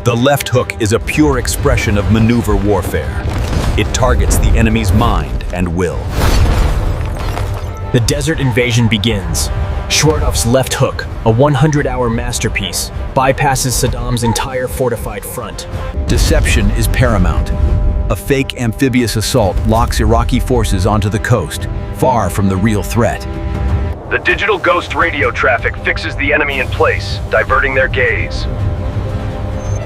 The left hook is a pure expression of maneuver warfare. It targets the enemy's mind and will. The desert invasion begins. Schwarzkopf's left hook, a 100-hour masterpiece, bypasses Saddam's entire fortified front. Deception is paramount. A fake amphibious assault locks Iraqi forces onto the coast, far from the real threat. The digital ghost radio traffic fixes the enemy in place, diverting their gaze.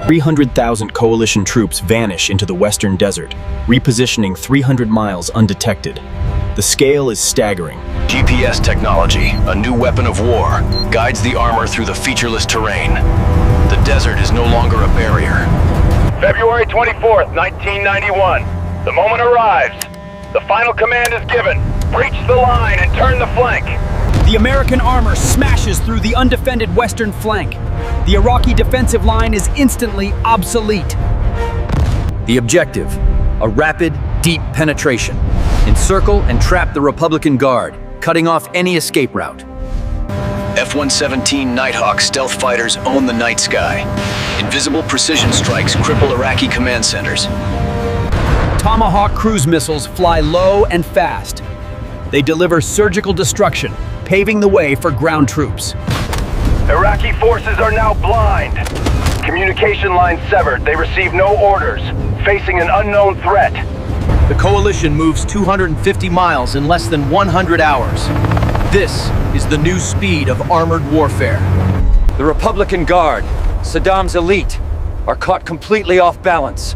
300,000 coalition troops vanish into the western desert, repositioning 300 miles undetected. The scale is staggering. GPS technology, a new weapon of war, guides the armor through the featureless terrain. The desert is no longer a barrier. February 24th, 1991. The moment arrives. The final command is given. Breach the line and turn the flank. The American armor smashes through the undefended western flank. The Iraqi defensive line is instantly obsolete. The objective, a rapid, deep penetration. Encircle and trap the Republican Guard, cutting off any escape route. F-117 Nighthawk stealth fighters own the night sky. Invisible precision strikes cripple Iraqi command centers. Tomahawk cruise missiles fly low and fast. They deliver surgical destruction, paving the way for ground troops. Iraqi forces are now blind. Communication lines severed. They receive no orders, facing an unknown threat. The coalition moves 250 miles in less than 100 hours. This is the new speed of armored warfare. The Republican Guard, Saddam's elite, are caught completely off balance.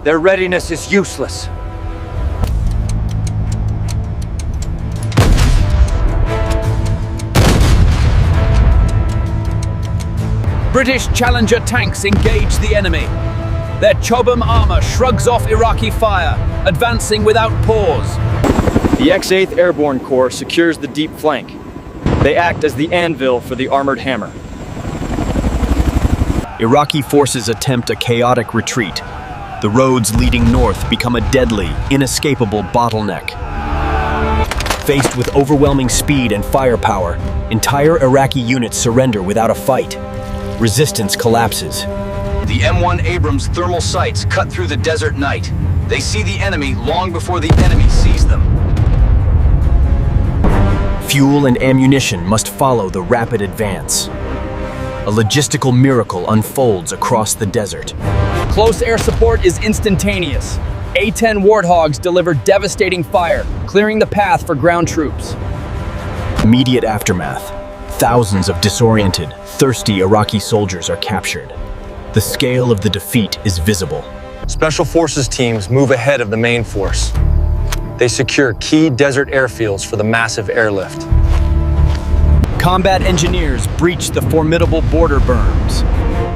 Their readiness is useless. British Challenger tanks engage the enemy. Their Chobham armor shrugs off Iraqi fire, advancing without pause. The X-8th Airborne Corps secures the deep flank. They act as the anvil for the armored hammer. Iraqi forces attempt a chaotic retreat. The roads leading north become a deadly, inescapable bottleneck. Faced with overwhelming speed and firepower, entire Iraqi units surrender without a fight. Resistance collapses. The M1 Abrams thermal sights cut through the desert night. They see the enemy long before the enemy sees them. Fuel and ammunition must follow the rapid advance. A logistical miracle unfolds across the desert. Close air support is instantaneous. A-10 Warthogs deliver devastating fire, clearing the path for ground troops. Immediate aftermath. Thousands of disoriented, thirsty Iraqi soldiers are captured. The scale of the defeat is visible. Special Forces teams move ahead of the main force. They secure key desert airfields for the massive airlift. Combat engineers breach the formidable border berms.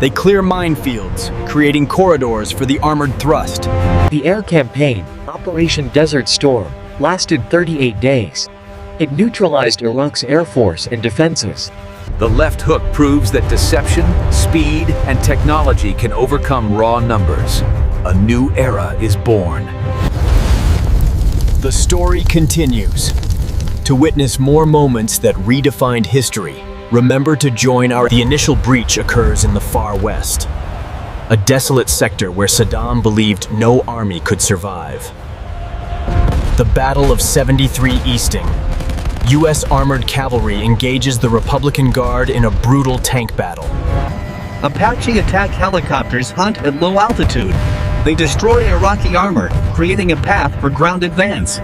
They clear minefields, creating corridors for the armored thrust. The air campaign, Operation Desert Storm, lasted 38 days. It neutralized Iraq's air force and defenses. The left hook proves that deception, speed, and technology can overcome raw numbers. A new era is born. The story continues. To witness more moments that redefined history, remember to join our... The initial breach occurs in the far west, a desolate sector where Saddam believed no army could survive. The Battle of 73 Easting. U.S. armored cavalry engages the Republican Guard in a brutal tank battle. Apache attack helicopters hunt at low altitude. They destroy Iraqi armor, creating a path for ground advance.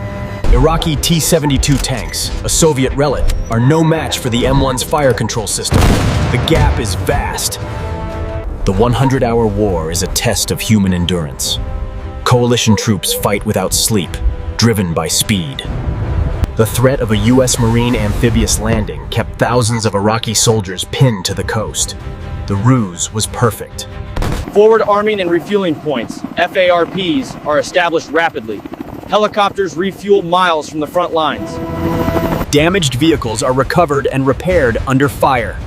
Iraqi T-72 tanks, a Soviet relic, are no match for the M1's fire control system. The gap is vast. The 100-hour war is a test of human endurance. Coalition troops fight without sleep, driven by speed. The threat of a U.S. Marine amphibious landing kept thousands of Iraqi soldiers pinned to the coast. The ruse was perfect. Forward arming and refueling points, FARPs, are established rapidly. Helicopters refuel miles from the front lines. Damaged vehicles are recovered and repaired under fire.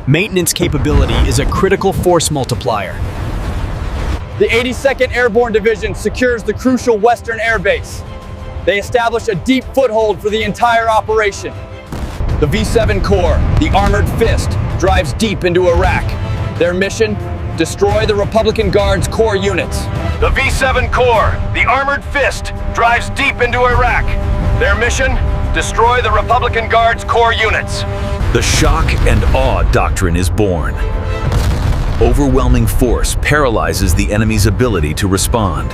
Maintenance capability is a critical force multiplier. The 82nd Airborne Division secures the crucial Western Air Base. They establish a deep foothold for the entire operation. The V-7 Corps, the Armored Fist, drives deep into Iraq. Their mission? destroy the Republican Guard's core units. The V-7 Corps, the Armored Fist, drives deep into Iraq. Their mission? Destroy the Republican Guard's core units. The shock and awe doctrine is born. Overwhelming force paralyzes the enemy's ability to respond.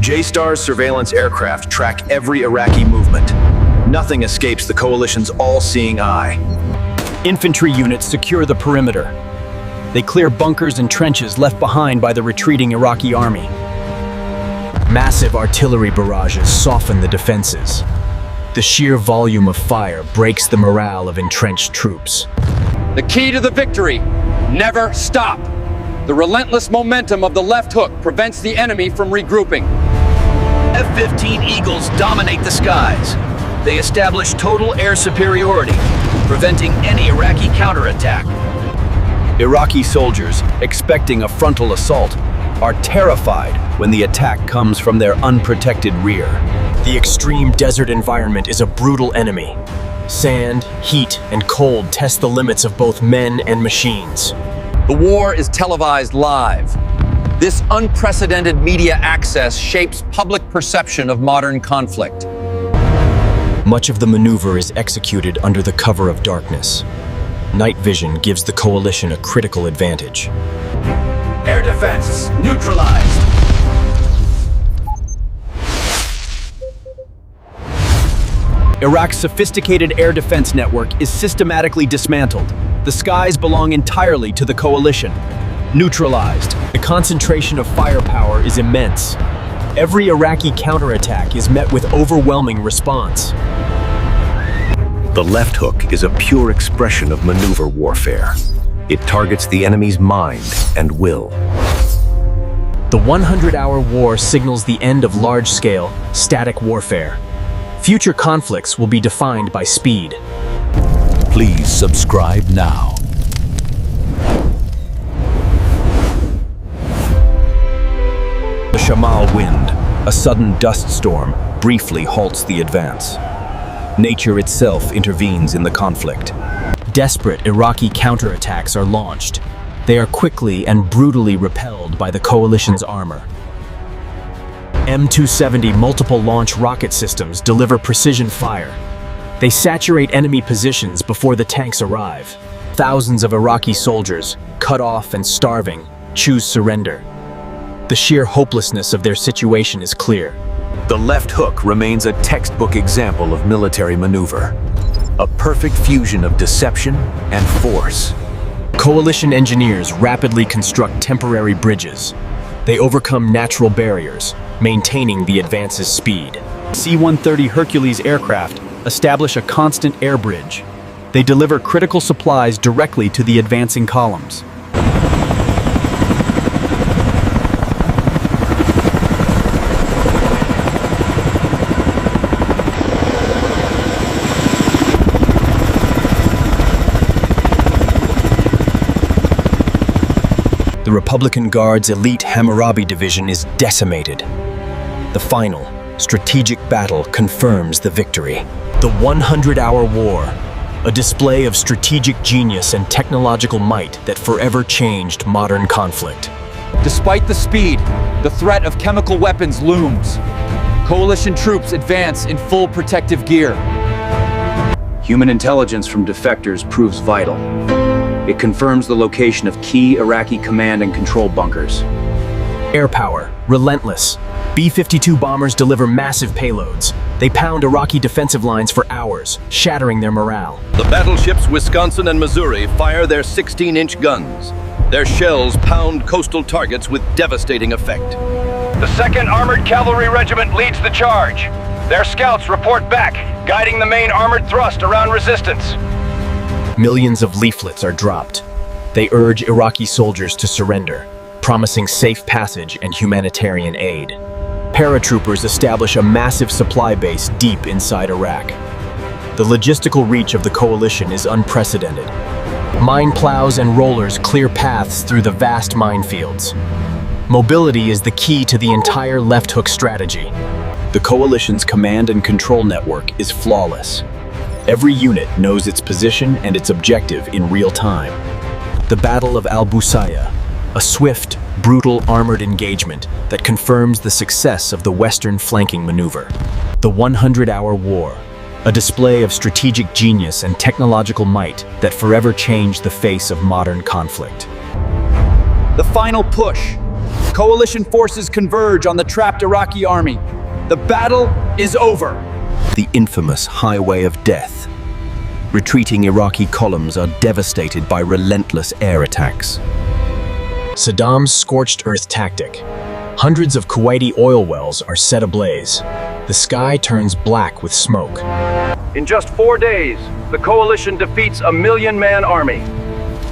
J-STAR's surveillance aircraft track every Iraqi movement. Nothing escapes the coalition's all-seeing eye. Infantry units secure the perimeter. They clear bunkers and trenches left behind by the retreating Iraqi army. Massive artillery barrages soften the defenses. The sheer volume of fire breaks the morale of entrenched troops. The key to the victory: never stop. The relentless momentum of the left hook prevents the enemy from regrouping. F-15 Eagles dominate the skies. They establish total air superiority, preventing any Iraqi counterattack. Iraqi soldiers, expecting a frontal assault, are terrified when the attack comes from their unprotected rear. The extreme desert environment is a brutal enemy. Sand, heat, and cold test the limits of both men and machines. The war is televised live. This unprecedented media access shapes public perception of modern conflict. Much of the maneuver is executed under the cover of darkness. Night vision gives the coalition a critical advantage. Air defense neutralized. Iraq's sophisticated air defense network is systematically dismantled. The skies belong entirely to the coalition. Neutralized. The concentration of firepower is immense. Every Iraqi counterattack is met with overwhelming response. The left hook is a pure expression of maneuver warfare. It targets the enemy's mind and will. The 100-hour war signals the end of large-scale, static warfare. Future conflicts will be defined by speed. Please subscribe now. The Shamal wind, a sudden dust storm, briefly halts the advance. Nature itself intervenes in the conflict. Desperate Iraqi counterattacks are launched. They are quickly and brutally repelled by the coalition's armor. M270 multiple launch rocket systems deliver precision fire. They saturate enemy positions before the tanks arrive. Thousands of Iraqi soldiers, cut off and starving, choose surrender. The sheer hopelessness of their situation is clear. The left hook remains a textbook example of military maneuver. A perfect fusion of deception and force. Coalition engineers rapidly construct temporary bridges. They overcome natural barriers, maintaining the advance's speed. C-130 Hercules aircraft establish a constant air bridge. They deliver critical supplies directly to the advancing columns. The Republican Guard's elite Hammurabi division is decimated. The final, strategic battle confirms the victory. The 100-hour war, a display of strategic genius and technological might that forever changed modern conflict. Despite the speed, the threat of chemical weapons looms. Coalition troops advance in full protective gear. Human intelligence from defectors proves vital. It confirms the location of key Iraqi command and control bunkers. Air power, relentless. B-52 bombers deliver massive payloads. They pound Iraqi defensive lines for hours, shattering their morale. The battleships Wisconsin and Missouri fire their 16-inch guns. Their shells pound coastal targets with devastating effect. The 2nd Armored Cavalry Regiment leads the charge. Their scouts report back, guiding the main armored thrust around resistance. Millions of leaflets are dropped. They urge Iraqi soldiers to surrender, promising safe passage and humanitarian aid. Paratroopers establish a massive supply base deep inside Iraq. The logistical reach of the coalition is unprecedented. Mine plows and rollers clear paths through the vast minefields. Mobility is the key to the entire left hook strategy. The coalition's command and control network is flawless. Every unit knows its position and its objective in real time. The Battle of Al Busaya, a swift, brutal armored engagement that confirms the success of the Western flanking maneuver. The 100-hour war, a display of strategic genius and technological might that forever changed the face of modern conflict. The final push. Coalition forces converge on the trapped Iraqi army. The battle is over. The infamous Highway of Death. Retreating Iraqi columns are devastated by relentless air attacks. Saddam's scorched earth tactic. Hundreds of Kuwaiti oil wells are set ablaze. The sky turns black with smoke. In just 4 days, the coalition defeats a 1 million-man army.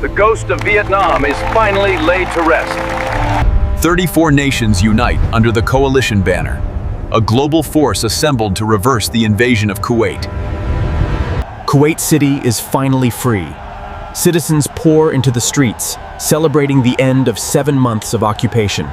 The ghost of Vietnam is finally laid to rest. 34 nations unite under the coalition banner. A global force assembled to reverse the invasion of Kuwait. Kuwait City is finally free. Citizens pour into the streets, celebrating the end of 7 months of occupation.